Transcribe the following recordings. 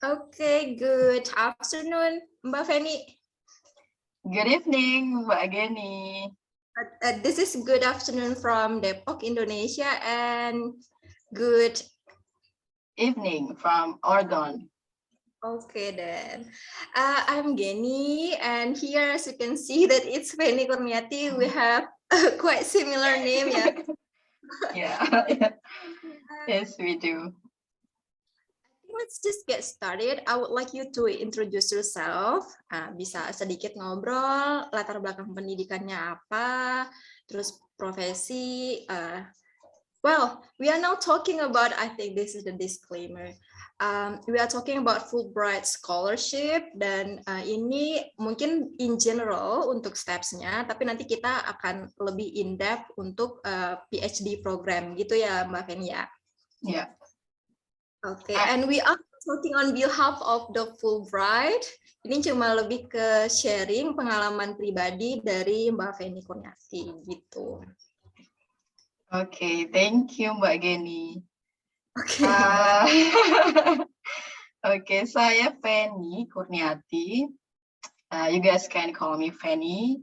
Okay, good afternoon, Mbak Feni. Good evening, Mbak Geni. This is good afternoon from Depok, Indonesia, and good evening from Oregon. Okay then. I'm Geni, and here as you can see that it's Feni Kurniati. We have a quite similar name, yeah. Yeah. Yes, we do. Let's just get started. I would like you to introduce yourself. Bisa sedikit ngobrol, latar belakang pendidikannya apa, terus profesi. Well, we are now talking about, I think this is the disclaimer. We are talking about Fulbright Scholarship, dan ini mungkin in general untuk steps-nya, tapi nanti kita akan lebih in-depth untuk PhD program, gitu ya Mbak Feni ya? Yeah. Okay, and we are talking on behalf of the Fulbright. Ini cuma lebih ke sharing pengalaman pribadi dari Mbak Feni Kurniati gitu. Okay, thank you Mbak Geni. Oke. Okay, saya Feni Kurniati. You guys can call me Feni.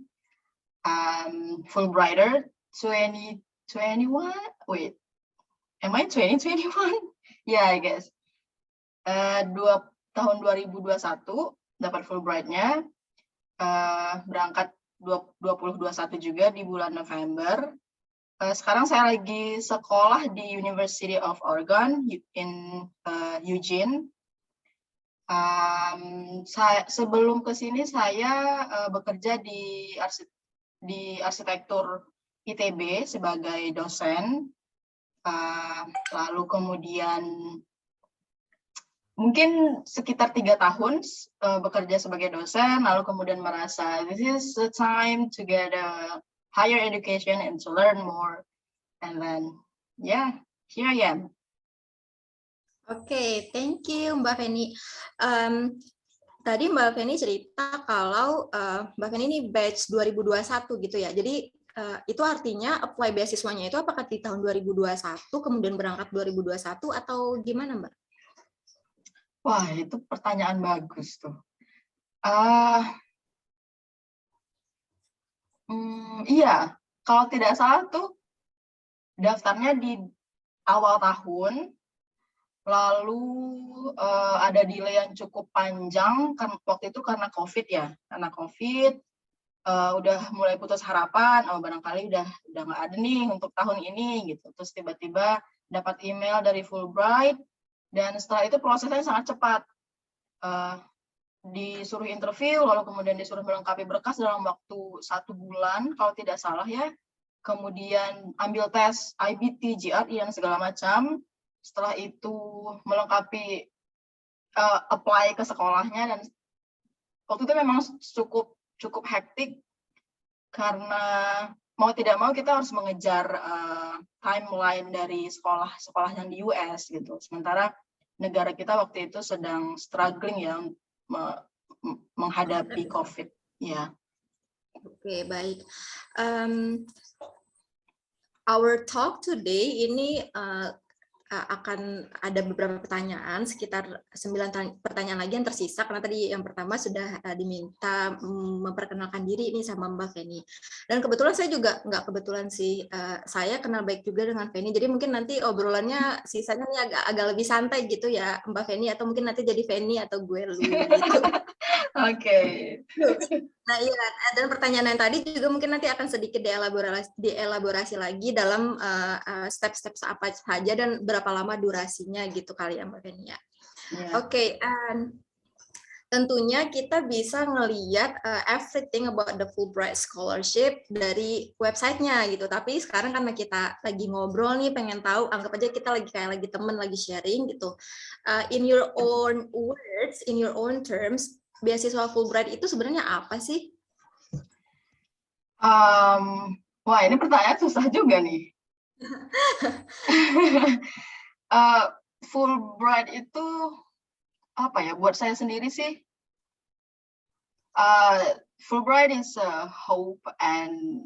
Fulbrighter 2021. Wait, am I 2021? Yeah, I guess. Tahun 2021 dapat Fulbright-nya, berangkat 2021 juga di bulan November. Sekarang saya lagi sekolah di University of Oregon in Eugene. Sebelum ke sini saya bekerja di arsitektur ITB sebagai dosen. Lalu kemudian mungkin sekitar 3 tahun bekerja sebagai dosen, lalu kemudian merasa this is the time to get a higher education and to learn more, and then yeah, here I am. Okay, thank you Mbak Feni. Tadi Mbak Feni cerita kalau Mbak Feni ini batch 2021 gitu ya, jadi itu artinya apply beasiswanya itu apakah di tahun 2021 kemudian berangkat 2021 atau gimana Mbak? Wah, itu pertanyaan bagus tuh. Iya, kalau tidak salah tuh daftarnya di awal tahun, lalu ada delay yang cukup panjang kan waktu itu karena COVID ya, karena COVID udah mulai putus harapan, barangkali udah nggak ada nih untuk tahun ini gitu. Terus tiba-tiba dapat email dari Fulbright. Dan setelah itu prosesnya sangat cepat, disuruh interview, lalu kemudian disuruh melengkapi berkas dalam waktu 1 bulan, kalau tidak salah ya. Kemudian ambil tes IBT, GRE, yang segala macam. Setelah itu melengkapi, apply ke sekolahnya, dan waktu itu memang cukup hektik, karena mau tidak mau kita harus mengejar timeline dari sekolah yang di US gitu. Sementara negara kita waktu itu sedang struggling ya menghadapi COVID. Ya. Oke, baik. Our talk today ini akan ada beberapa pertanyaan, sekitar 9 pertanyaan lagi yang tersisa, karena tadi yang pertama sudah diminta memperkenalkan diri ini sama Mbak Feni. Dan kebetulan saya juga nggak kebetulan sih, saya kenal baik juga dengan Feni, jadi mungkin nanti obrolannya sisanya nih agak lebih santai gitu ya Mbak Feni, atau mungkin nanti jadi Feni atau gue lu gitu. Oke. Nah iya, dan pertanyaan yang tadi juga mungkin nanti akan sedikit dielaborasi lagi dalam step-step apa saja dan berapa lama durasinya gitu kali ya Mbak Feni ya. Oke, tentunya kita bisa ngelihat everything about the Fulbright Scholarship dari websitenya gitu. Tapi sekarang karena kita lagi ngobrol nih, pengen tahu, anggap aja kita lagi temen lagi sharing gitu. In your own words, in your own terms, beasiswa Fulbright itu sebenarnya apa sih? Wah, ini pertanyaan susah juga nih. Fulbright itu apa ya? Buat saya sendiri sih, Fulbright is a hope and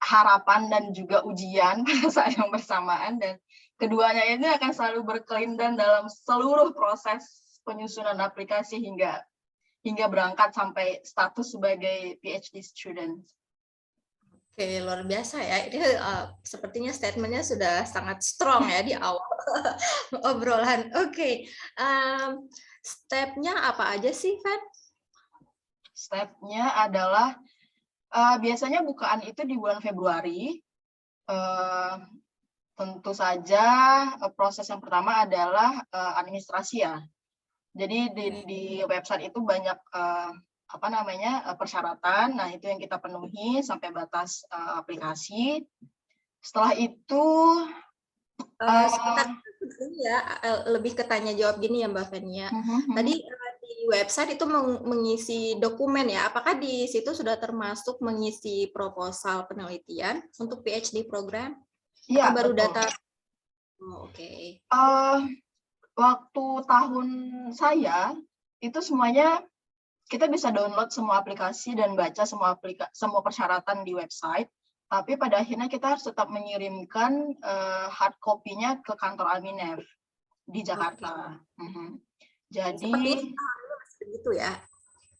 harapan dan juga ujian pada saat yang bersamaan, dan keduanya ini akan selalu berkelindan dalam seluruh proses penyusunan aplikasi hingga berangkat sampai status sebagai PhD student. Oke, luar biasa ya. Ini sepertinya statementnya sudah sangat strong ya di awal obrolan. Oke, stepnya apa aja sih, Van? Stepnya adalah biasanya bukaan itu di bulan Februari. Tentu saja proses yang pertama adalah administrasi ya. Jadi di website itu banyak persyaratan. Nah, itu yang kita penuhi sampai batas aplikasi. Setelah itu sebentar ya, lebih ke tanya jawab gini ya Mbak Fenia. Tadi di website itu mengisi dokumen ya. Apakah di situ sudah termasuk mengisi proposal penelitian untuk PhD program? Iya, atau baru betul. data? Oh, oke. Waktu tahun saya itu semuanya kita bisa download semua aplikasi dan baca semua persyaratan di website. Tapi pada akhirnya kita harus tetap mengirimkan hard copy-nya ke kantor Alminef di Jakarta. Jadi seperti itu ya.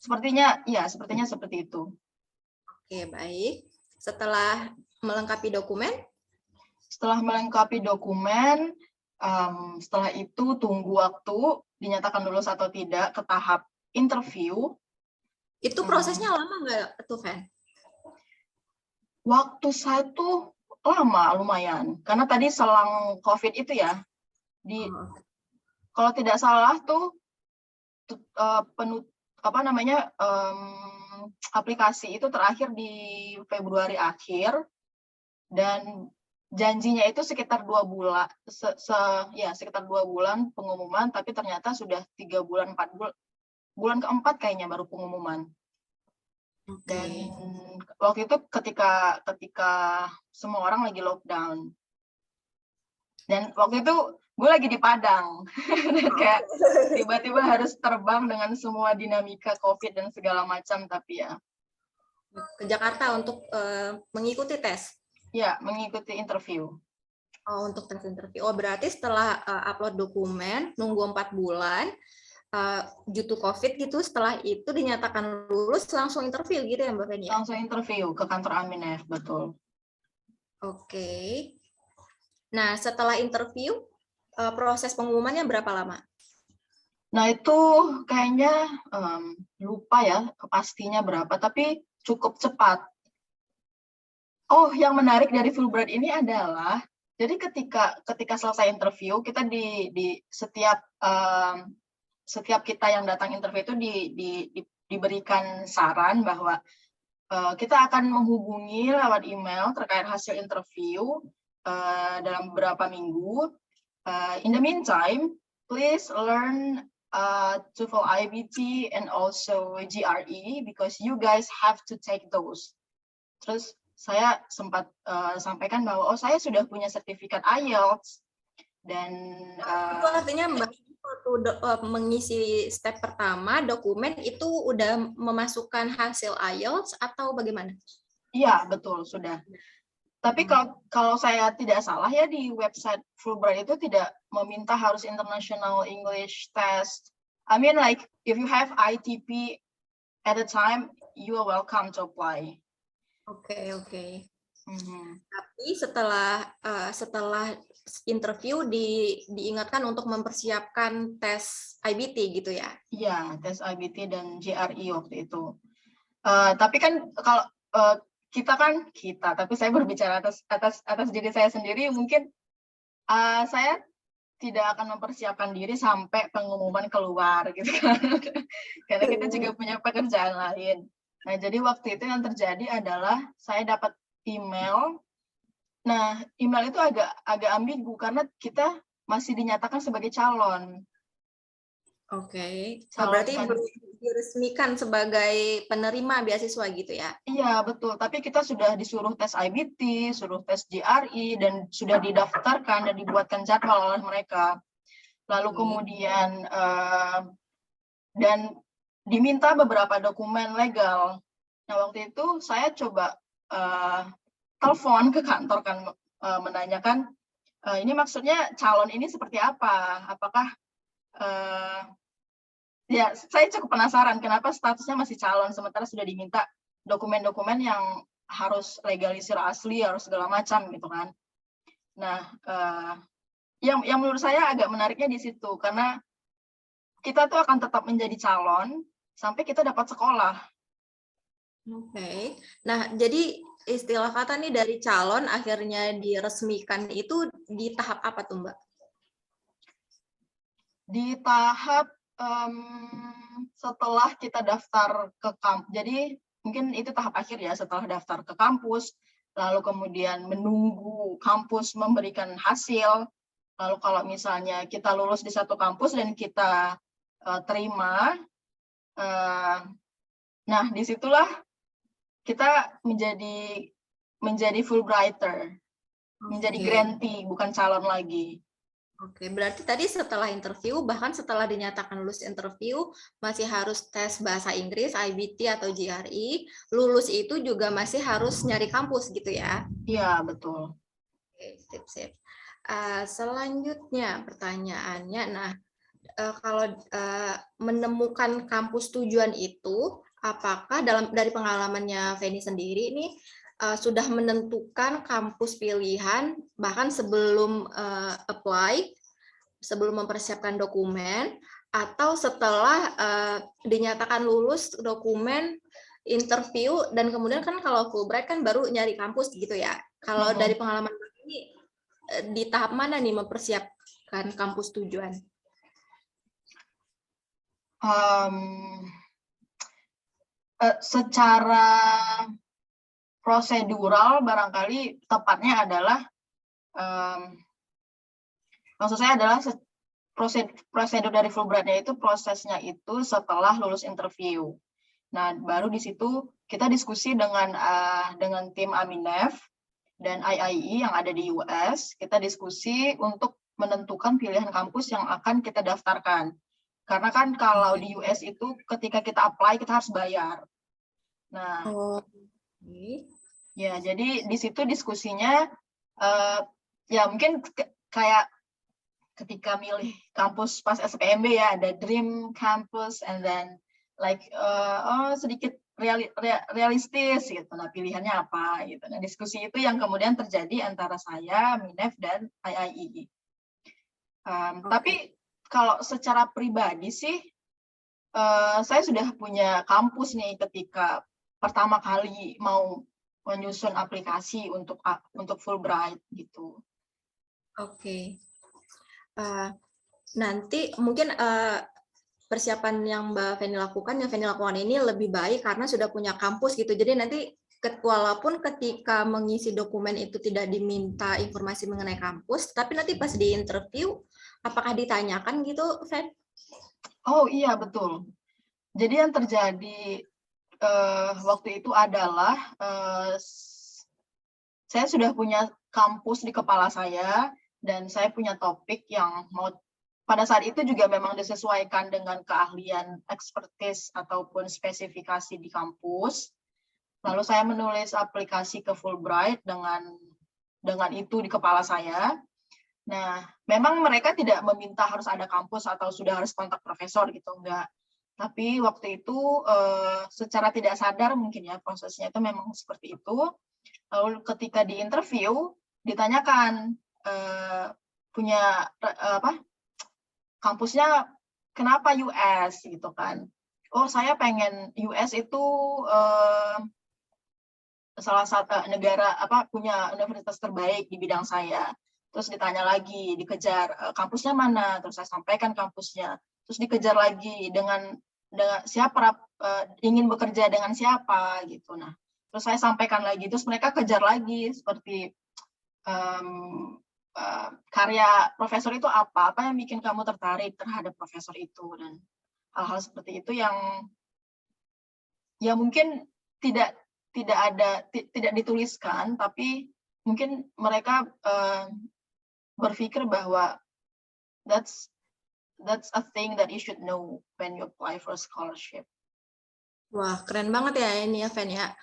Sepertinya seperti itu. Oke, baik. Setelah melengkapi dokumen? Setelah melengkapi dokumen, setelah itu tunggu waktu dinyatakan lulus atau tidak ke tahap interview. Itu prosesnya lama nggak tuh, Van? Waktu saya tuh lama lumayan, karena tadi selang COVID itu ya. Kalau tidak salah tuh aplikasi itu terakhir di Februari akhir, dan janjinya itu sekitar 2 bulan, sekitar 2 bulan pengumuman, tapi ternyata sudah 3 bulan, 4 bulan, bulan keempat kayaknya baru pengumuman. Dan waktu itu ketika semua orang lagi lockdown, dan waktu itu gue lagi di Padang, dan kayak tiba-tiba harus terbang dengan semua dinamika COVID dan segala macam, tapi ya ke Jakarta untuk mengikuti tes. Ya, mengikuti interview. Oh, untuk tes interview. Oh, berarti setelah upload dokumen, nunggu 4 bulan, due to COVID gitu, setelah itu dinyatakan lulus, langsung interview gitu ya Mbak Fenia? Langsung interview ke kantor Alminef, betul. Oke. Nah, setelah interview, proses pengumumannya berapa lama? Nah, itu kayaknya lupa ya pastinya berapa, tapi cukup cepat. Oh, yang menarik dari Fulbright ini adalah, jadi ketika selesai interview, kita di setiap kita yang datang interview itu diberikan saran bahwa kita akan menghubungi lewat email terkait hasil interview dalam beberapa minggu. In the meantime, please learn TOEFL IBT and also GRE because you guys have to take those. Terus saya sempat sampaikan bahwa saya sudah punya sertifikat IELTS, dan itu artinya Mbak waktu mengisi step pertama dokumen itu udah memasukkan hasil IELTS atau bagaimana? Iya, betul, sudah. Tapi kalau saya tidak salah ya, di website Fulbright itu tidak meminta harus International English Test. I mean, like if you have ITP at the time, you are welcome to apply. Oke. Tapi setelah interview diingatkan untuk mempersiapkan tes IBT gitu ya? Iya, tes IBT dan GRE waktu itu. Tapi kan kalau tapi saya berbicara atas diri saya sendiri, mungkin saya tidak akan mempersiapkan diri sampai pengumuman keluar gitu kan. Karena kita juga punya pekerjaan lain. Nah, jadi waktu itu yang terjadi adalah saya dapat email. Nah, email itu agak ambigu karena kita masih dinyatakan sebagai calon. Oke. Berarti diresmikan sebagai penerima beasiswa gitu ya? Iya, betul. Tapi kita sudah disuruh tes IBT, suruh tes GRE, dan sudah didaftarkan dan dibuatkan jadwal oleh mereka. Lalu kemudian dan diminta beberapa dokumen legal. Nah, waktu itu saya coba telepon ke kantor kan menanyakan ini maksudnya calon ini seperti apa? Apakah ya saya cukup penasaran kenapa statusnya masih calon sementara sudah diminta dokumen-dokumen yang harus legalisir asli, harus segala macam gitu kan. Nah, yang menurut saya agak menariknya di situ karena kita tuh akan tetap menjadi calon sampai kita dapat sekolah. Oke. Nah, jadi istilah kata nih dari calon akhirnya diresmikan itu di tahap apa tuh, Mbak? Di tahap setelah kita daftar ke kampus. Jadi mungkin itu tahap akhir ya, setelah daftar ke kampus, lalu kemudian menunggu kampus memberikan hasil. Lalu kalau misalnya kita lulus di satu kampus dan kita terima, nah disitulah kita menjadi Fulbrighter, menjadi grantee, bukan calon lagi. Oke, berarti tadi setelah interview, bahkan setelah dinyatakan lulus interview, masih harus tes bahasa Inggris, IBT atau GRE. Lulus itu juga masih harus nyari kampus gitu ya? Iya, betul. Oke, sip. Selanjutnya pertanyaannya, nah kalau menemukan kampus tujuan itu, apakah dari pengalamannya Feni sendiri ini sudah menentukan kampus pilihan bahkan sebelum apply, sebelum mempersiapkan dokumen, atau setelah dinyatakan lulus dokumen, interview, dan kemudian kan kalau Fulbright kan baru nyari kampus gitu ya. Kalau dari pengalaman ini di tahap mana nih mempersiapkan kampus tujuan? Secara prosedural barangkali tepatnya adalah maksud saya adalah prosedur dari Fulbright-nya itu prosesnya itu setelah lulus interview. Nah, baru di situ kita diskusi dengan tim Aminef dan IIE yang ada di US. Kita diskusi untuk menentukan pilihan kampus yang akan kita daftarkan. Karena kan kalau di US itu ketika kita apply kita harus bayar. Nah, ya jadi di situ diskusinya ya mungkin kayak ketika milih kampus pas SPMB ya ada dream campus and then like sedikit realistis gitu. Nah, pilihannya apa gitu. Nah, diskusi itu yang kemudian terjadi antara saya, Minef dan IIE. Tapi kalau secara pribadi sih saya sudah punya kampus nih ketika pertama kali mau menyusun aplikasi untuk Fulbright gitu. Oke. Nanti mungkin persiapan yang Mbak Feni lakukan ini lebih baik karena sudah punya kampus gitu. Jadi nanti walaupun ketika mengisi dokumen itu tidak diminta informasi mengenai kampus, tapi nanti pas di interview, apakah ditanyakan gitu, Fen? Oh iya, betul. Jadi yang terjadi waktu itu adalah saya sudah punya kampus di kepala saya dan saya punya topik yang mau pada saat itu juga memang disesuaikan dengan keahlian expertise ataupun spesifikasi di kampus. Lalu saya menulis aplikasi ke Fulbright dengan itu di kepala saya. Nah, memang mereka tidak meminta harus ada kampus atau sudah harus kontak profesor gitu, enggak. Tapi waktu itu secara tidak sadar mungkin ya prosesnya itu memang seperti itu. Lalu ketika di interview ditanyakan punya kampusnya kenapa US gitu kan. Oh, saya pengen US itu salah satu negara punya universitas terbaik di bidang saya. Terus ditanya lagi, dikejar kampusnya mana, terus saya sampaikan kampusnya. Terus dikejar lagi dengan siapa ingin bekerja dengan siapa gitu. Nah, terus saya sampaikan lagi, terus mereka kejar lagi seperti karya profesor itu apa yang bikin kamu tertarik terhadap profesor itu, dan hal-hal seperti itu yang ya mungkin tidak dituliskan, tapi mungkin mereka berpikir bahwa that's a thing that you should know when you apply for a scholarship. Wah, keren banget ya ini ya, Fen ya.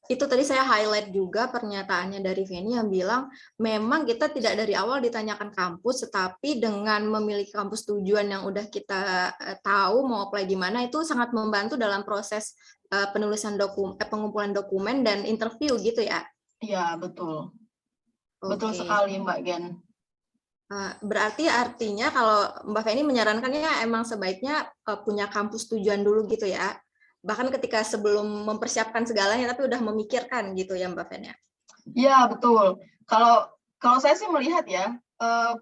itu tadi saya highlight juga pernyataannya dari Feni yang bilang memang kita tidak dari awal ditanyakan kampus, tetapi dengan memiliki kampus tujuan yang udah kita tahu mau apply di mana itu sangat membantu dalam proses penulisan pengumpulan dokumen dan interview gitu ya. Iya, betul. Betul Oke. sekali Mbak Gen. Berarti artinya kalau Mbak Feni menyarankannya emang sebaiknya punya kampus tujuan dulu gitu ya. Bahkan ketika sebelum mempersiapkan segalanya tapi udah memikirkan gitu ya Mbak Feni. Iya, betul. Kalau saya sih melihat ya,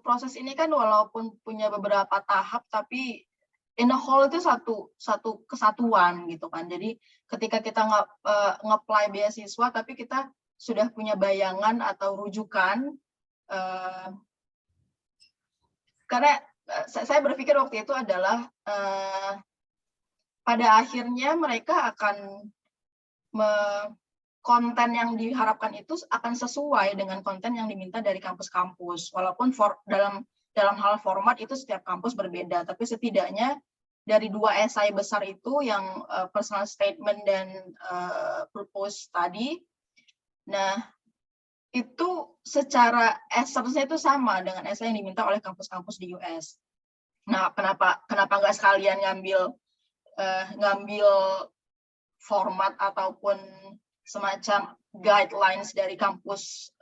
proses ini kan walaupun punya beberapa tahap, tapi in a whole itu satu kesatuan gitu kan. Jadi ketika kita nge-apply beasiswa, tapi kita sudah punya bayangan atau rujukan, karena saya berpikir waktu itu adalah pada akhirnya mereka akan konten yang diharapkan itu akan sesuai dengan konten yang diminta dari kampus-kampus. Walaupun dalam hal format itu setiap kampus berbeda, tapi setidaknya dari 2 esai besar itu yang personal statement dan purpose tadi, nah itu secara essence-nya itu sama dengan esai yang diminta oleh kampus-kampus di US. Nah, kenapa nggak sekalian ngambil format ataupun semacam guidelines dari kampus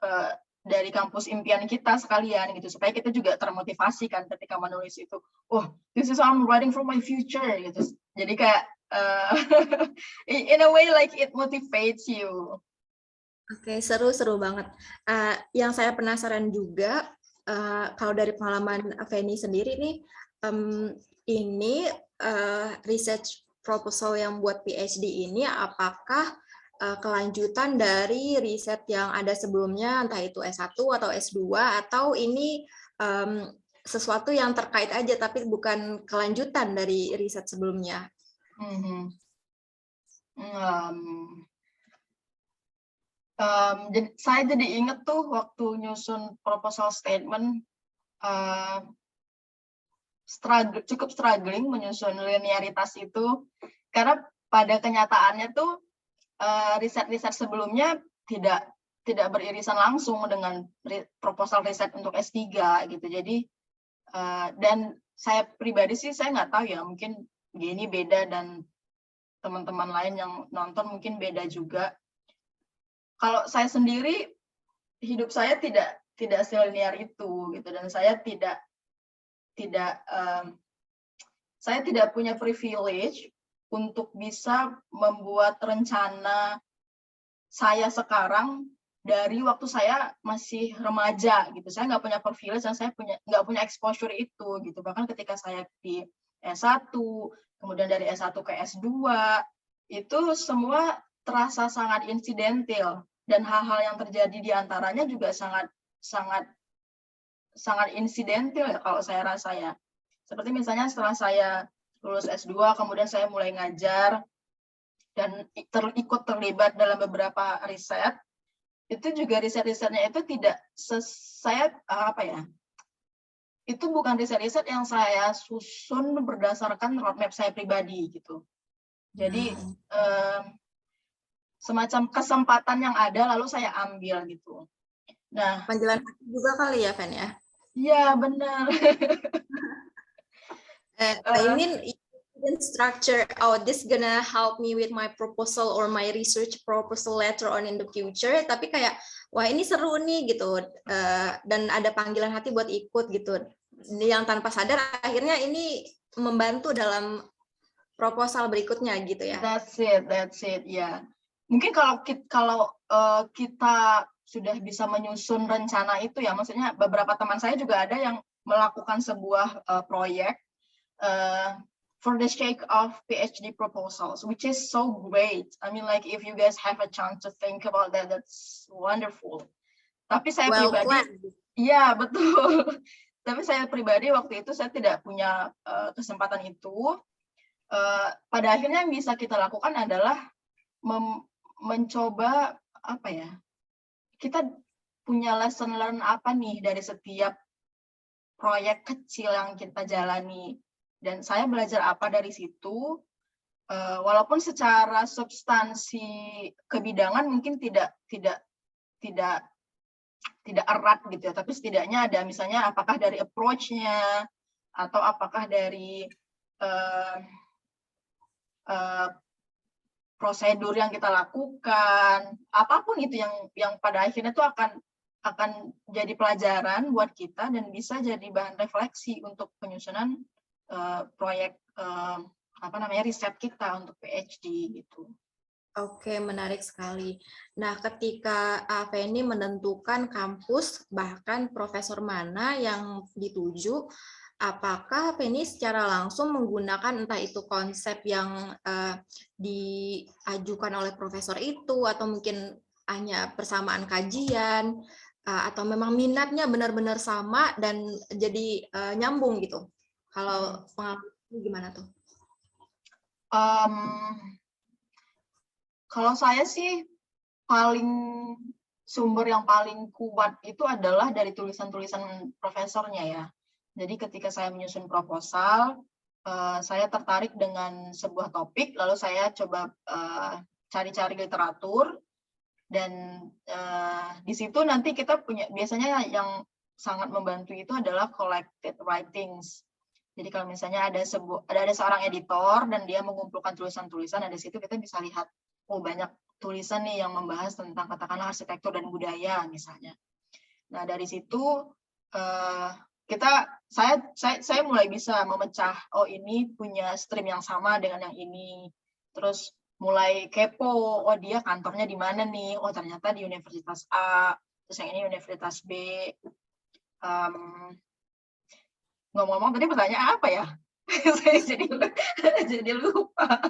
impian kita sekalian gitu, supaya kita juga termotivasi kan ketika menulis itu. Oh, this is how I'm writing for my future gitu. Jadi kayak in a way like it motivates you. Oke, seru banget. Yang saya penasaran juga, kalau dari pengalaman Feni sendiri nih, ini research proposal yang buat PhD ini apakah kelanjutan dari riset yang ada sebelumnya, entah itu S1 atau S2, atau ini sesuatu yang terkait aja, tapi bukan kelanjutan dari riset sebelumnya? Saya jadi inget tuh waktu nyusun proposal statement, cukup struggling menyusun linearitas itu, karena pada kenyataannya tuh riset-riset sebelumnya tidak beririsan langsung dengan proposal riset untuk S3 gitu. Jadi dan saya pribadi sih saya nggak tahu ya, mungkin Gini beda dan teman-teman lain yang nonton mungkin beda juga. Kalau saya sendiri, hidup saya tidak selinear itu gitu, dan saya tidak punya privilege untuk bisa membuat rencana saya sekarang dari waktu saya masih remaja gitu. Saya nggak punya privilege dan saya nggak punya exposure itu gitu. Bahkan ketika saya di S1, kemudian dari S1 ke S2, itu semua terasa sangat insidental, dan hal-hal yang terjadi di antaranya juga sangat insidental ya kalau saya rasa ya. Seperti misalnya setelah saya lulus S2, kemudian saya mulai ngajar dan ikut terlibat dalam beberapa riset. Itu juga riset-risetnya itu itu bukan riset-riset yang saya susun berdasarkan roadmap saya pribadi gitu. Jadi semacam kesempatan yang ada lalu saya ambil gitu. Nah, panggilan hati juga kali ya, Fen ya? Iya, benar. I mean, structure, oh, this gonna help me with my proposal or my research proposal later on in the future. Tapi kayak, wah ini seru nih gitu, dan ada panggilan hati buat ikut gitu. Yang tanpa sadar akhirnya ini membantu dalam proposal berikutnya gitu ya. That's it, ya. Mungkin kalau kita sudah bisa menyusun rencana itu ya, maksudnya beberapa teman saya juga ada yang melakukan sebuah proyek for the sake of PhD proposals, which is so great. I mean, like if you guys have a chance to think about that, that's wonderful. Tapi saya pribadi, iya betul. Tapi saya pribadi waktu itu saya tidak punya kesempatan itu. Pada akhirnya yang bisa kita lakukan adalah mencoba apa ya? Kita punya lesson learn apa nih dari setiap proyek kecil yang kita jalani. Dan saya belajar apa dari situ, walaupun secara substansi kebidangan mungkin tidak erat gitu ya, tapi setidaknya ada misalnya apakah dari approach-nya atau apakah dari prosedur yang kita lakukan, apapun itu yang pada akhirnya itu akan jadi pelajaran buat kita dan bisa jadi bahan refleksi untuk penyusunan proyek riset kita untuk PhD gitu. Oke, menarik sekali. Nah, ketika Feni menentukan kampus, bahkan profesor mana yang dituju, apakah Feni secara langsung menggunakan entah itu konsep yang diajukan oleh profesor itu, atau mungkin hanya persamaan kajian, atau memang minatnya benar-benar sama dan jadi nyambung gitu? Kalau pengalaman gimana tuh? Kalau saya sih sumber yang paling kuat itu adalah dari tulisan-tulisan profesornya ya. Jadi ketika saya menyusun proposal, saya tertarik dengan sebuah topik, lalu saya coba cari-cari literatur, dan di situ nanti kita punya, biasanya yang sangat membantu itu adalah collected writings. Jadi kalau misalnya ada seorang editor dan dia mengumpulkan tulisan-tulisan, di situ kita bisa lihat, oh banyak tulisan nih yang membahas tentang katakanlah arsitektur dan budaya misalnya. Nah dari situ saya mulai bisa memecah, oh ini punya stream yang sama dengan yang ini. Terus mulai kepo, oh dia kantornya di mana nih? Oh ternyata di Universitas A, terus yang ini Universitas B. Ngomong-ngomong tadi pertanyaan apa ya? Saya jadi lupa.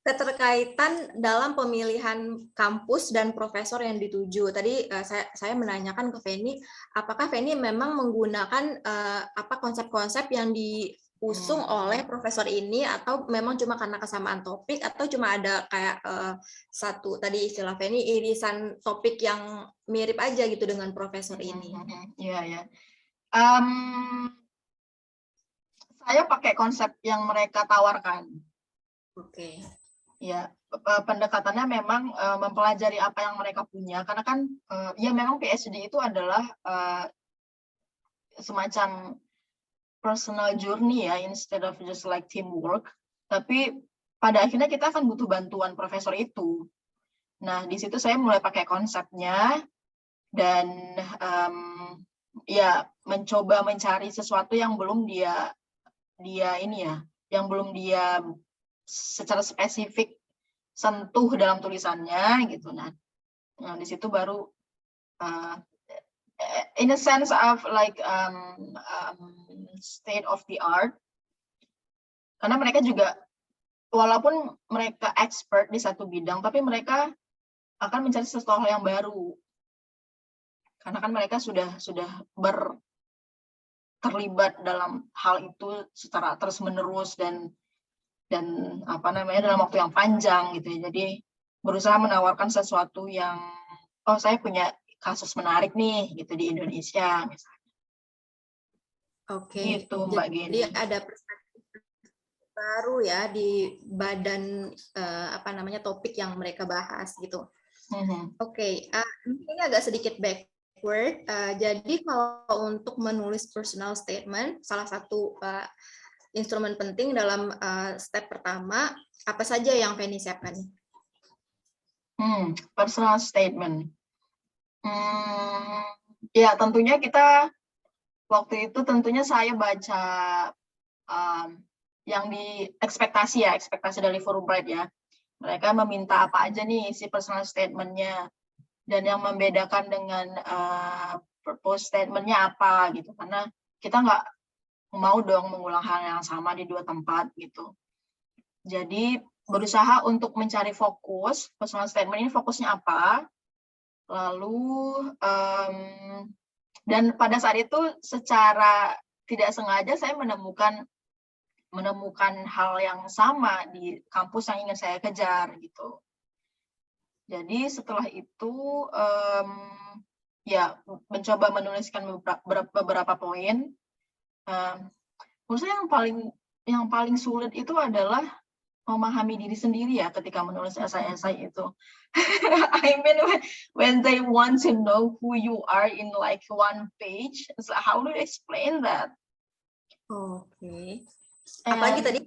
Keterkaitan dalam pemilihan kampus dan profesor yang dituju. Tadi saya menanyakan ke Feni, apakah Feni memang menggunakan konsep-konsep yang diusung oleh profesor ini, atau memang cuma karena kesamaan topik, atau cuma ada kayak satu tadi istilah Feni, irisan topik yang mirip aja gitu dengan profesor ini? Iya ya. Saya pakai konsep yang mereka tawarkan. Oke. Ya, pendekatannya memang mempelajari apa yang mereka punya, karena kan ya memang PhD itu adalah semacam personal journey ya, instead of just like teamwork. Tapi pada akhirnya kita akan butuh bantuan profesor itu. Nah, di situ saya mulai pakai konsepnya dan ya mencoba mencari sesuatu yang belum dia secara spesifik sentuh dalam tulisannya gitu. Nah di situ baru in a sense of like state of the art, karena mereka juga walaupun mereka expert di satu bidang, tapi mereka akan mencari sesuatu yang baru, karena kan mereka sudah terlibat dalam hal itu secara terus-menerus dan dalam waktu yang panjang gitu ya. Jadi berusaha menawarkan sesuatu yang, oh saya punya kasus menarik nih gitu di Indonesia misalnya. Oke. Gitu Mbak Geni. Jadi ada perspektif baru ya di badan topik yang mereka bahas gitu. Oke. Ini agak sedikit backward. Jadi kalau untuk menulis personal statement, salah satu instrumen penting dalam step pertama, apa saja yang Feni siapkan? Personal statement. Ya tentunya kita waktu itu saya baca yang di ekspektasi dari Fulbright ya. Mereka meminta apa aja nih isi personal statement-nya, dan yang membedakan dengan purpose statement-nya apa gitu, karena kita nggak mau dong mengulang hal yang sama di dua tempat gitu. Jadi berusaha untuk mencari fokus, personal statement ini fokusnya apa, lalu dan pada saat itu secara tidak sengaja saya menemukan hal yang sama di kampus yang ingin saya kejar gitu. Jadi setelah itu ya mencoba menuliskan beberapa poin. Menurut saya yang paling sulit itu adalah memahami diri sendiri ya ketika menulis esai-esai itu. I mean, when they want to know who you are in like one page, it's like, how do you explain that? Oke. Apalagi tadi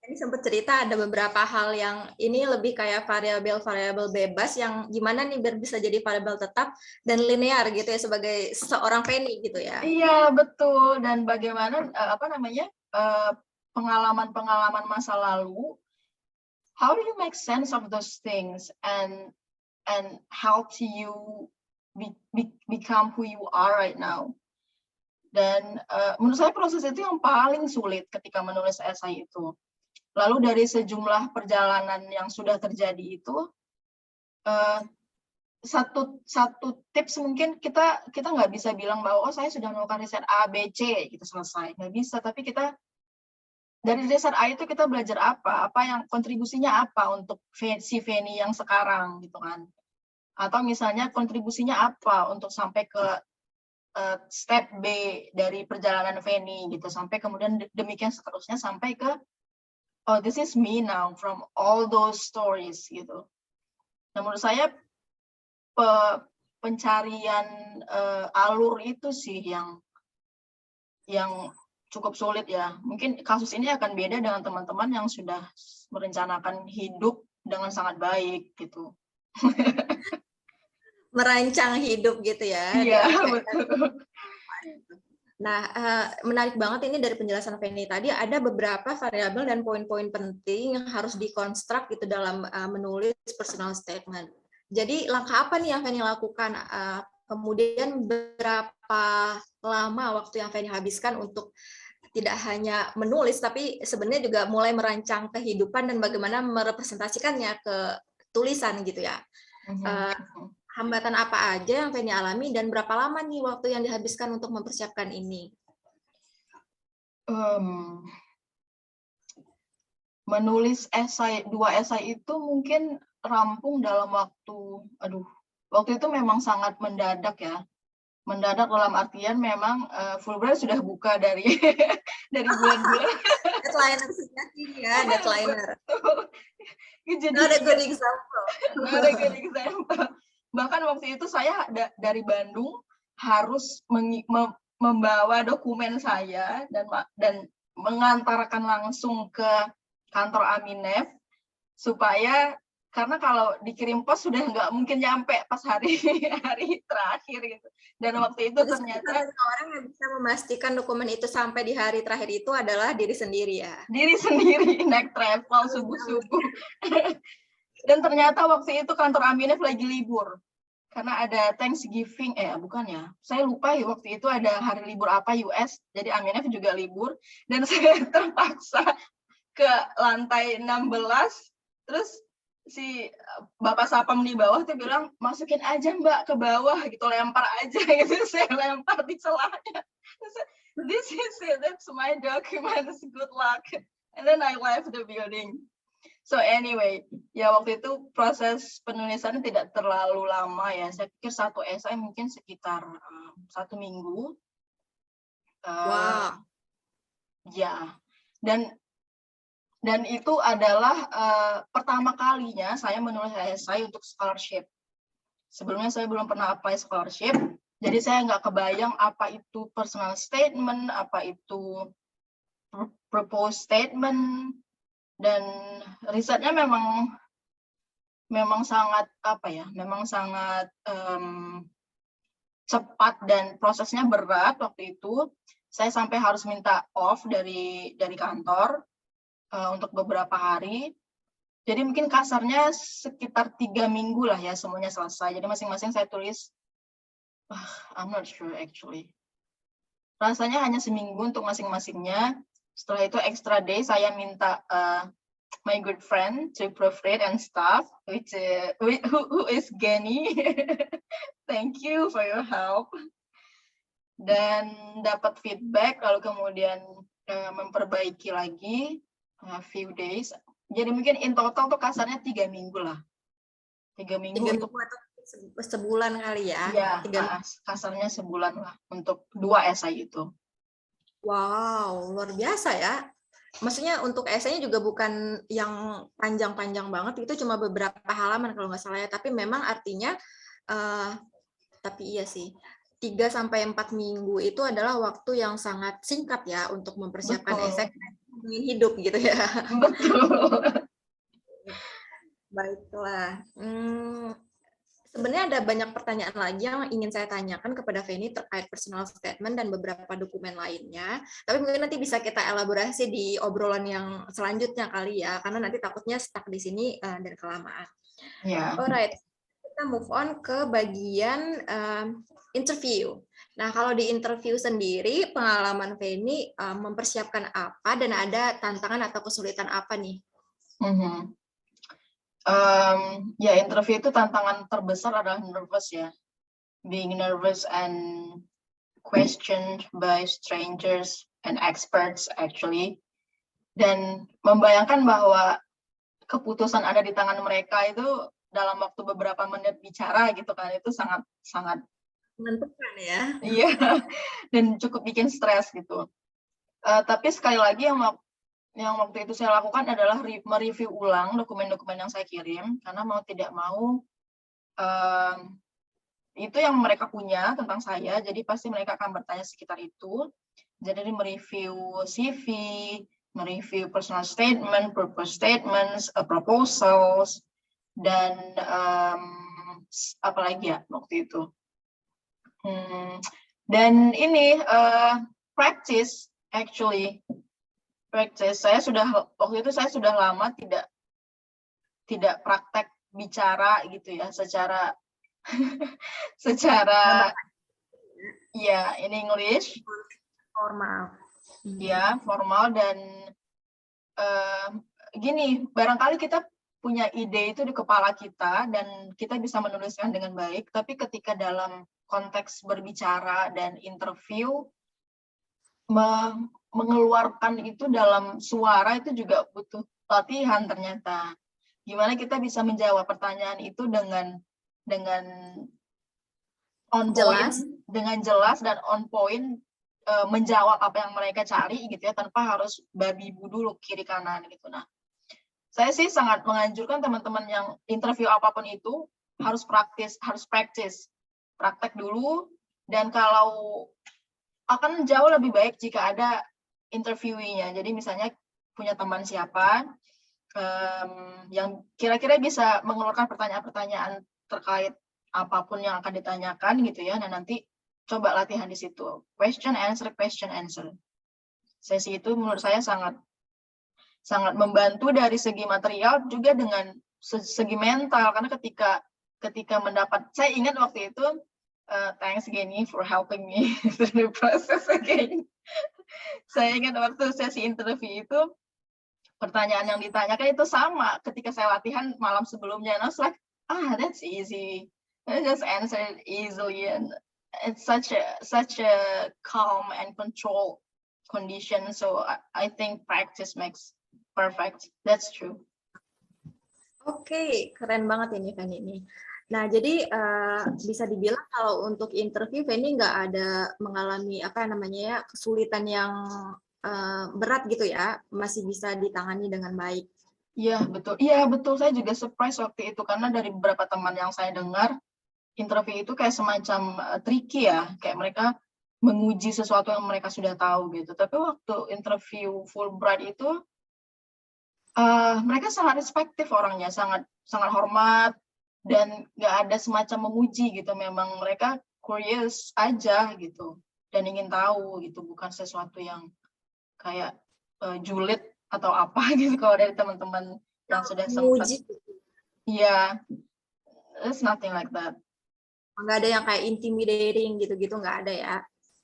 ini sempat cerita ada beberapa hal yang ini lebih kayak variabel-variabel bebas yang gimana nih biar bisa jadi variabel tetap dan linear gitu ya sebagai seorang Feni gitu ya. Iya, betul. Dan bagaimana pengalaman-pengalaman masa lalu, how do you make sense of those things and help you become who you are right now? Dan menurut saya proses itu yang paling sulit ketika menulis esai itu. Lalu dari sejumlah perjalanan yang sudah terjadi itu, satu tips mungkin kita nggak bisa bilang bahwa oh saya sudah melakukan riset A, B, C gitu selesai, nggak bisa. Tapi kita dari riset A itu kita belajar apa yang kontribusinya apa untuk si Feni yang sekarang gitu kan, atau misalnya kontribusinya apa untuk sampai ke step B dari perjalanan Feni gitu, sampai kemudian demikian seterusnya sampai ke oh this is me now from all those stories gitu. Nah, menurut saya pencarian alur itu sih yang cukup sulit ya. Mungkin kasus ini akan beda dengan teman-teman yang sudah merencanakan hidup dengan sangat baik gitu. Merancang hidup gitu ya. Iya, betul. Nah, menarik banget ini dari penjelasan Feni tadi, ada beberapa variabel dan poin-poin penting yang harus dikonstruk gitu dalam menulis personal statement. Jadi langkah apa nih yang Feni lakukan? Kemudian berapa lama waktu yang Feni habiskan untuk tidak hanya menulis, tapi sebenarnya juga mulai merancang kehidupan dan bagaimana merepresentasikannya ke tulisan gitu ya. Hambatan apa aja yang Feni alami dan berapa lama nih waktu yang dihabiskan untuk mempersiapkan ini? Menulis dua esai itu mungkin rampung dalam waktu itu memang sangat mendadak ya. Mendadak dalam artian memang Fulbright sudah buka dari bulan-bulan. Deadliner ya, deadliner. Jadi, not a good example. Not a good example. Bahkan waktu itu saya dari Bandung harus membawa dokumen saya dan mengantarkan langsung ke kantor Aminef supaya karena kalau dikirim pos sudah nggak mungkin nyampe pas hari terakhir gitu. Dan waktu itu ternyata orang yang bisa memastikan dokumen itu sampai di hari terakhir itu adalah diri sendiri ya. Diri sendiri naik travel subuh-subuh. Dan ternyata waktu itu kantor Aminef lagi libur karena ada Thanksgiving, bukan ya, saya lupa ya waktu itu ada hari libur apa US, jadi Aminef juga libur dan saya terpaksa ke lantai 16, terus si Bapak Sapam di bawah tuh bilang masukin aja Mbak ke bawah gitu, lempar aja gitu, saya lempar di celahnya. This is it, that's my documents, good luck. And then I left the building. So anyway, ya waktu itu proses penulisannya tidak terlalu lama ya. Saya pikir satu esai mungkin sekitar 1 minggu. Wow. Ya, dan itu adalah pertama kalinya saya menulis esai untuk scholarship. Sebelumnya saya belum pernah apply scholarship, jadi saya nggak kebayang apa itu personal statement, apa itu proposed statement. Dan risetnya memang sangat cepat dan prosesnya berat waktu itu. Saya sampai harus minta off dari kantor untuk beberapa hari. Jadi mungkin kasarnya sekitar 3 minggu lah ya semuanya selesai. Jadi masing-masing saya tulis, I'm not sure actually. Rasanya hanya seminggu untuk masing-masingnya. Setelah itu extra day saya minta my good friend to proofread and stuff, who is Geni. Thank you for your help. Dan dapat feedback, lalu kemudian memperbaiki lagi few days. Jadi mungkin in total tuh kasarnya 3 minggu lah. 3 minggu untuk sebulan kali ya. Ya, kasarnya sebulan lah untuk 2 esai itu. Wow, luar biasa ya. maksudnya untuk esainya juga bukan yang panjang-panjang banget, itu cuma beberapa halaman kalau nggak salah ya, tapi memang artinya, tapi iya sih, 3 sampai 4 minggu itu adalah waktu yang sangat singkat ya untuk mempersiapkan esai ingin hidup gitu ya. Betul. Baiklah. Sebenarnya ada banyak pertanyaan lagi yang ingin saya tanyakan kepada Feni terkait personal statement dan beberapa dokumen lainnya. Tapi mungkin nanti bisa kita elaborasi di obrolan yang selanjutnya kali ya, karena nanti takutnya stuck di sini dan kelamaan. Ya. Alright, kita move on ke bagian interview. Nah, kalau di interview sendiri, pengalaman Feni mempersiapkan apa dan ada tantangan atau kesulitan apa nih? Ya, interview itu tantangan terbesar adalah nervous ya. Being nervous and questioned by strangers and experts actually. Dan membayangkan bahwa keputusan ada di tangan mereka itu dalam waktu beberapa menit bicara gitu kan, itu sangat menentukan ya. Iya, dan cukup bikin stres gitu. Tapi sekali lagi yang waktu itu saya lakukan adalah mereview ulang dokumen-dokumen yang saya kirim, karena mau tidak mau itu yang mereka punya tentang saya, jadi pasti mereka akan bertanya sekitar itu. Jadi mereview CV, mereview personal statement, purpose statements, proposals, dan apa lagi ya waktu itu. Dan ini practice actually. Practice. Waktu itu saya sudah lama tidak praktek bicara gitu ya secara ya in English formal. Ya, formal. Dan gini, barangkali kita punya ide itu di kepala kita dan kita bisa menuliskan dengan baik, tapi ketika dalam konteks berbicara dan interview, mengeluarkan itu dalam suara itu juga butuh latihan ternyata. Gimana kita bisa menjawab pertanyaan itu dengan on point, dengan jelas dan on point, menjawab apa yang mereka cari gitu ya, tanpa harus babi bu dulu kiri kanan gitu. Nah, saya sih sangat menganjurkan teman-teman yang interview apapun itu harus praktek dulu, dan kalau akan jauh lebih baik jika ada interviewee-nya. Jadi misalnya punya teman siapa yang kira-kira bisa mengeluarkan pertanyaan-pertanyaan terkait apapun yang akan ditanyakan gitu ya. Nah, nanti coba latihan di situ. Question answer. Sesi itu menurut saya sangat membantu dari segi material, juga dengan segi mental, karena ketika mendapat, saya ingat waktu itu, thanks Geni for helping me through the process again. Saya ingat waktu sesi interview itu, pertanyaan yang ditanyakan itu sama ketika saya latihan malam sebelumnya. And I was like, that's easy. I just answered easily, and it's such a calm and controlled condition. So I think practice makes perfect. That's true. Oke, keren banget ini Feni ini. Nah, jadi bisa dibilang kalau untuk interview Feni nggak ada mengalami kesulitan yang berat gitu ya, masih bisa ditangani dengan baik. Iya, betul. Iya, betul. Saya juga surprise waktu itu, karena dari beberapa teman yang saya dengar, interview itu kayak semacam tricky ya, kayak mereka menguji sesuatu yang mereka sudah tahu gitu. Tapi waktu interview Fulbright itu, mereka sangat respektif orangnya, sangat hormat, dan nggak ada semacam menguji gitu. Memang mereka curious aja gitu, dan ingin tahu gitu, bukan sesuatu yang kayak julid atau apa gitu kalau dari teman-teman yang sudah sempat. Iya, it's nothing like that. Nggak ada yang kayak intimidating gitu-gitu, nggak ada ya?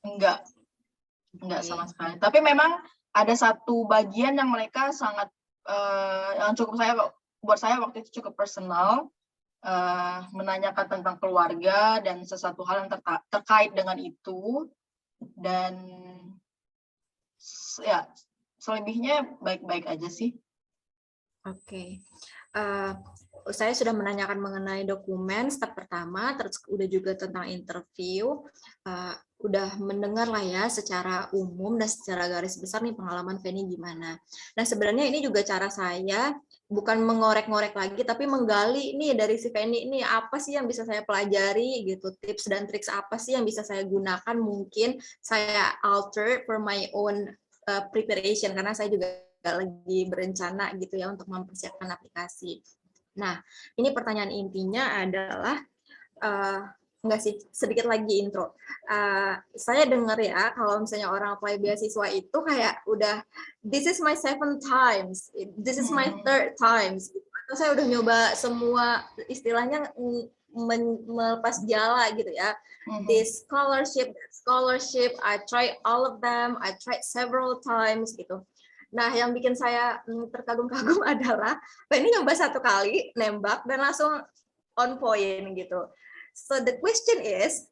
Enggak sama sekali. Tapi memang ada satu bagian yang mereka sangat yang buat saya waktu itu cukup personal, menanyakan tentang keluarga dan sesuatu hal yang terkait dengan itu, dan ya selebihnya baik-baik aja sih. Oke. Saya sudah menanyakan mengenai dokumen step pertama, terus udah juga tentang interview. udah mendengar lah ya secara umum dan secara garis besar nih pengalaman Feni gimana. Nah sebenarnya ini juga cara saya bukan mengorek-ngorek lagi, tapi menggali nih dari si Feni ini apa sih yang bisa saya pelajari gitu, tips dan triks apa sih yang bisa saya gunakan, mungkin saya alter for my own preparation karena saya juga lagi berencana gitu ya untuk mempersiapkan aplikasi. Nah ini pertanyaan intinya adalah enggak sih, sedikit lagi intro. Saya dengar ya, kalau misalnya orang apply beasiswa itu kayak udah, this is my 7 times, this is my 3rd times. Atau saya udah nyoba semua, istilahnya melepas jala gitu ya. This scholarship, I try all of them, I tried several times gitu. Nah, yang bikin saya terkagum-kagum adalah, ini nyoba 1 kali, nembak, dan langsung on point gitu. So the question is,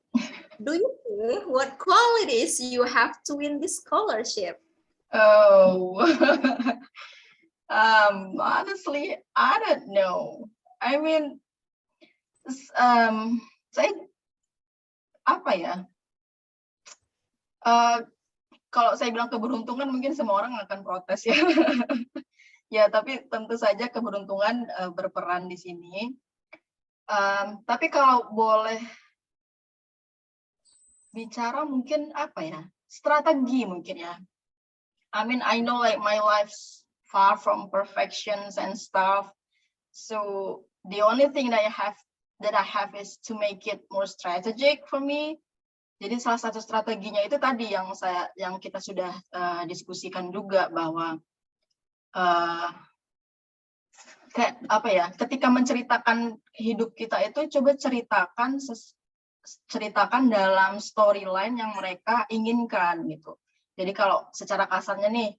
do you think what qualities you have to win this scholarship? Oh, honestly, I don't know. I mean, saya apa ya? Kalau saya bilang keberuntungan, mungkin semua orang akan protes ya. Ya, tapi tentu saja keberuntungan berperan di sini. Tapi kalau boleh bicara mungkin apa ya, strategi mungkin ya. I mean, I know like my life's far from perfections and stuff. So the only thing that I have is to make it more strategic for me. Jadi salah satu strateginya itu tadi yang kita sudah diskusikan juga, bahwa kayak apa ya, ketika menceritakan hidup kita itu coba ceritakan dalam storyline yang mereka inginkan gitu. Jadi kalau secara kasarnya nih,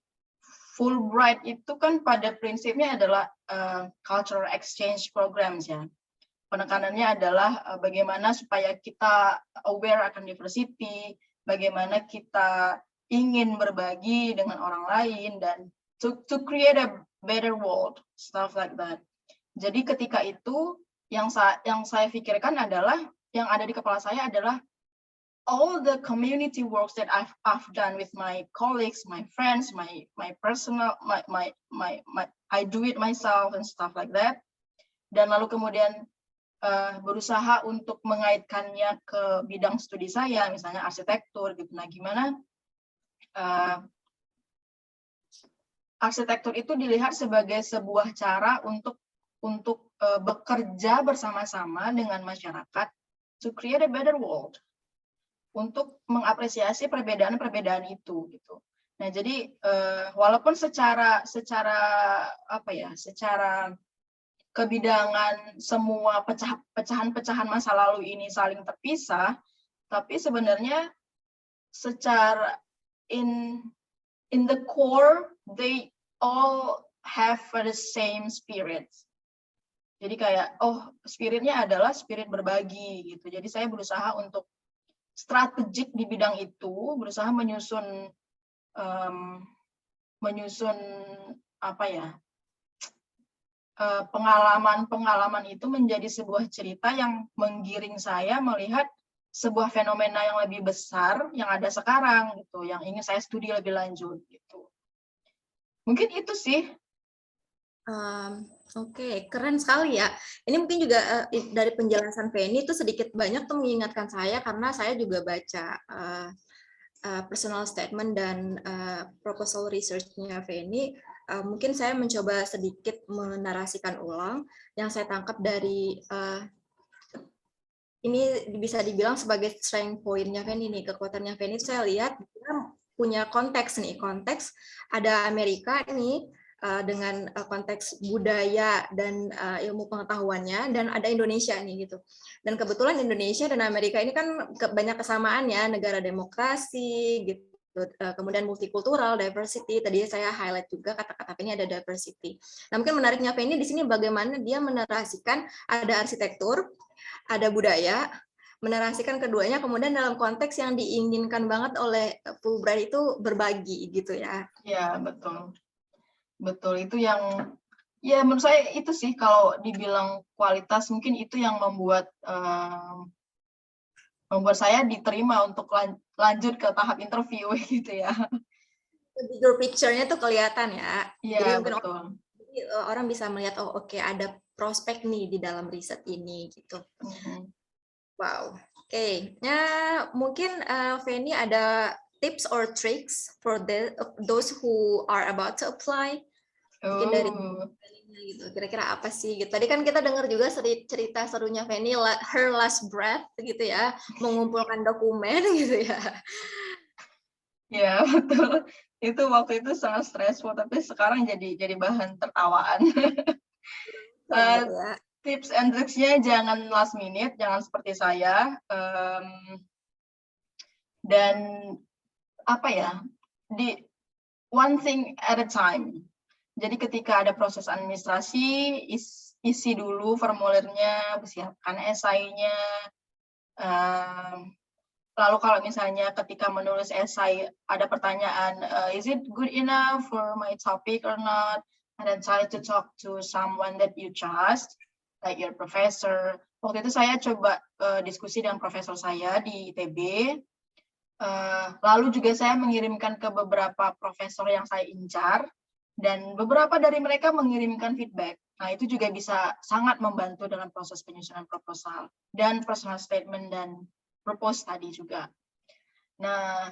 Fulbright itu kan pada prinsipnya adalah cultural exchange programs ya. Penekanannya adalah bagaimana supaya kita aware akan diversity, bagaimana kita ingin berbagi dengan orang lain, dan to create a better world, stuff like that. Jadi ketika itu yang saya pikirkan adalah, yang ada di kepala saya adalah all the community works that I've done with my colleagues, my friends, my personal, I do it myself and stuff like that. Dan lalu kemudian berusaha untuk mengaitkannya ke bidang studi saya, misalnya arsitektur gitu. Nah, gimana arsitektur itu dilihat sebagai sebuah cara untuk bekerja bersama-sama dengan masyarakat to create a better world, untuk mengapresiasi perbedaan-perbedaan itu gitu. Nah, jadi walaupun secara apa ya, secara kebidangan semua pecahan-pecahan masa lalu ini saling terpisah, tapi sebenarnya secara in the core they all have the same spirit. Jadi kayak, oh, spiritnya adalah spirit berbagi gitu. Jadi saya berusaha untuk strategik di bidang itu, berusaha menyusun apa ya, pengalaman itu menjadi sebuah cerita yang menggiring saya melihat sebuah fenomena yang lebih besar yang ada sekarang gitu, yang ingin saya studi lebih lanjut gitu. Mungkin itu sih. Oke, keren sekali ya. Ini mungkin juga dari penjelasan Feni itu sedikit banyak tuh mengingatkan saya, karena saya juga baca personal statement dan proposal research-nya Feni. Mungkin saya mencoba sedikit menarasikan ulang yang saya tangkap dari ini bisa dibilang sebagai strength point-nya Feni nih, kekuatannya Feni. Saya lihat dia punya konteks nih, konteks ada Amerika nih dengan konteks budaya dan ilmu pengetahuannya, dan ada Indonesia nih gitu. Dan kebetulan Indonesia dan Amerika ini kan banyak kesamaannya, negara demokrasi gitu. Kemudian multikultural, diversity. Tadi saya highlight juga kata-kata ini ada diversity. Nah, mungkin menariknya Feni di sini bagaimana dia menarasikan ada arsitektur, ada budaya, menarasikan keduanya, kemudian dalam konteks yang diinginkan banget oleh Fulbright itu berbagi gitu ya. Ya, betul. Betul, itu yang ya menurut saya itu sih, kalau dibilang kualitas mungkin itu yang membuat membuat saya diterima untuk lanjut ke tahap interview gitu ya. Bigger picture-nya tuh kelihatan ya. Jadi Iya, mungkin betul. orang bisa melihat, oh oke, ada prospek nih di dalam riset ini gitu. Wow. Oke. Nah, mungkin Feni ada tips or tricks for those who are about to apply. Mungkin dari gitu. Kira-kira apa sih gitu. Tadi kan kita dengar juga cerita serunya Feni, her last breath gitu ya, mengumpulkan dokumen gitu ya. Ya, betul. Itu waktu itu sangat stressful, tapi sekarang jadi bahan tertawaan. Ya. Tips and tricks-nya jangan last minute, jangan seperti saya. Dan apa ya, di one thing at a time. Jadi ketika ada proses administrasi, isi dulu formulirnya, siapkan esainya. Lalu kalau misalnya ketika menulis esai ada pertanyaan, is it good enough for my topic or not? And then try to talk to someone that you trust, like your professor. Waktu itu saya coba diskusi dengan profesor saya di ITB. Lalu juga saya mengirimkan ke beberapa profesor yang saya incar, dan beberapa dari mereka mengirimkan feedback. Nah, itu juga bisa sangat membantu dalam proses penyusunan proposal dan personal statement dan propose tadi juga. Nah,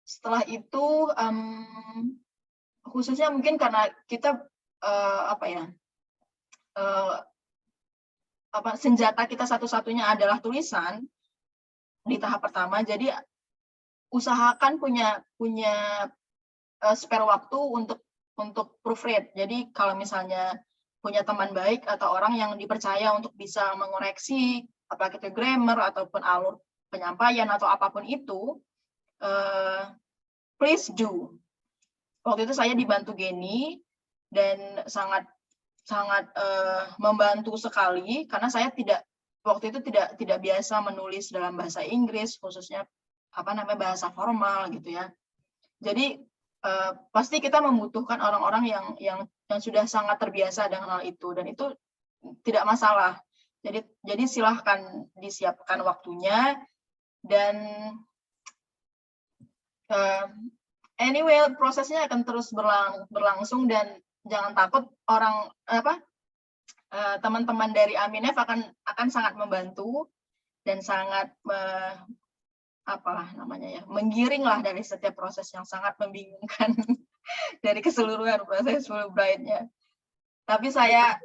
setelah itu khususnya mungkin karena kita senjata kita satu-satunya adalah tulisan di tahap pertama. Jadi usahakan punya spare waktu untuk proofread. Jadi kalau misalnya punya teman baik atau orang yang dipercaya untuk bisa mengoreksi apakah itu grammar ataupun alur penyampaian atau apapun itu, please do. Waktu itu saya dibantu Geni dan sangat membantu sekali karena saya waktu itu tidak biasa menulis dalam bahasa Inggris, khususnya bahasa formal gitu ya. Jadi pasti kita membutuhkan orang-orang yang sudah sangat terbiasa dengan hal itu, dan itu tidak masalah. Jadi silahkan disiapkan waktunya, dan anyway prosesnya akan terus berlangsung, dan jangan takut teman-teman dari Aminef akan sangat membantu dan sangat menggiring lah dari setiap proses yang sangat membingungkan dari keseluruhan proses Fulbright-nya. Tapi saya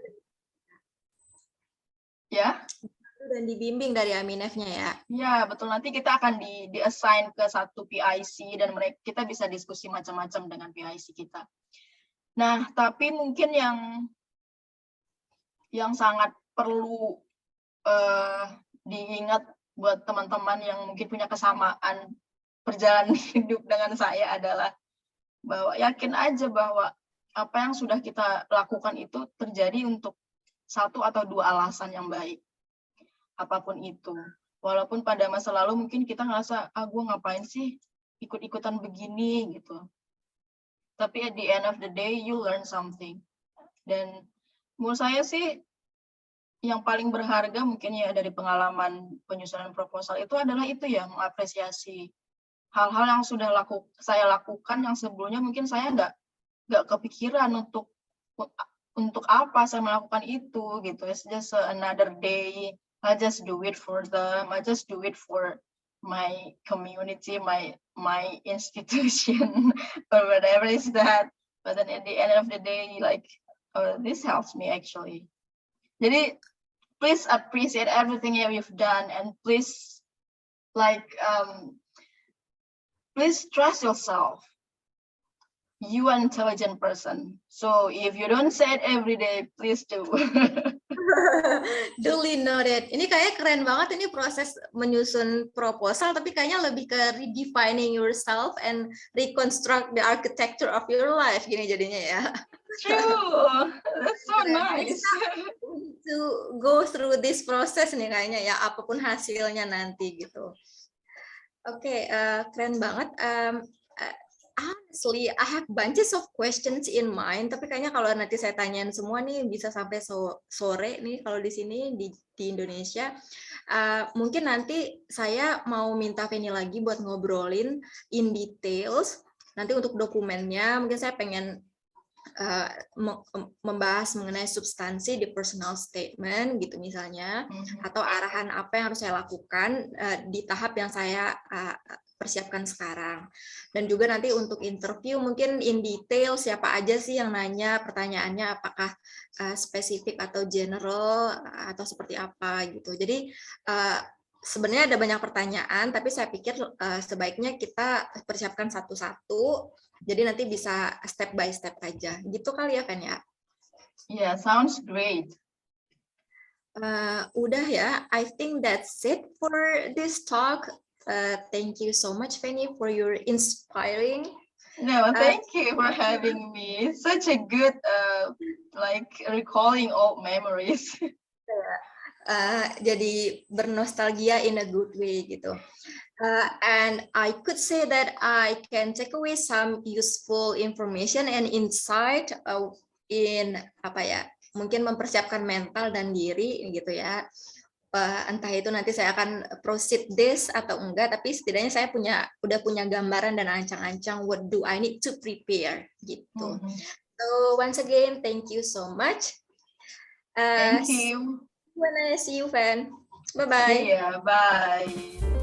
dan dibimbing dari Aminef-nya ya. Ya, betul. Nanti kita akan di-assign ke satu PIC dan kita bisa diskusi macam-macam dengan PIC kita. Nah, tapi mungkin yang sangat perlu diingat buat teman-teman yang mungkin punya kesamaan perjalanan hidup dengan saya adalah bahwa yakin aja bahwa apa yang sudah kita lakukan itu terjadi untuk satu atau dua alasan yang baik. Apapun itu. Walaupun pada masa lalu mungkin kita ngerasa, gue ngapain sih ikut-ikutan begini gitu. Tapi at the end of the day, you learn something. Dan menurut saya sih, yang paling berharga mungkin ya dari pengalaman penyusunan proposal itu adalah itu ya, mengapresiasi hal-hal yang sudah saya lakukan yang sebelumnya mungkin saya nggak kepikiran untuk apa saya melakukan itu gitu. It's just another day. I just do it for them. I just do it for my community, my institution, or whatever is that. But then at the end of the day, this helps me actually. Jadi, please appreciate everything you've done, and please, please trust yourself. You are an intelligent person. So if you don't say it every day, please do. Duly noted. Ini kayaknya keren banget ini proses menyusun proposal, tapi kayaknya lebih ke redefining yourself and reconstruct the architecture of your life gini jadinya ya. True. That's so nice. To go through this process nih kayaknya ya, apapun hasilnya nanti gitu. Oke, keren banget. I want to honestly, I have bunches of questions in mind, tapi kayaknya kalau nanti saya tanyain semua nih bisa sampai sore nih kalau di sini di Indonesia. Mungkin nanti saya mau minta Feni lagi buat ngobrolin in details. Nanti untuk dokumennya, mungkin saya pengen membahas mengenai substansi di personal statement gitu misalnya, atau arahan apa yang harus saya lakukan di tahap yang saya persiapkan sekarang. Dan juga nanti untuk interview mungkin in detail siapa aja sih yang nanya, pertanyaannya apakah spesifik atau general atau seperti apa gitu. Jadi sebenarnya ada banyak pertanyaan, tapi saya pikir sebaiknya kita persiapkan satu-satu. Jadi nanti bisa step by step aja. Gitu kali ya, Fen ya? Yeah, sounds great. Udah ya, I think that's it for this talk. Thank you so much, Fanny, for your inspiring. No, thank you for having me. Such a good, like recalling old memories. Jadi bernostalgia in a good way gitu. And I could say that I can take away some useful information and insight in apa ya, mungkin mempersiapkan mental dan diri gitu ya. Entah itu nanti saya akan proceed this atau enggak, tapi setidaknya saya udah punya gambaran dan ancang-ancang what do I need to prepare gitu. So once again, thank you so much. Thank you. When I see you, Fan. Bye-bye. Yeah, bye.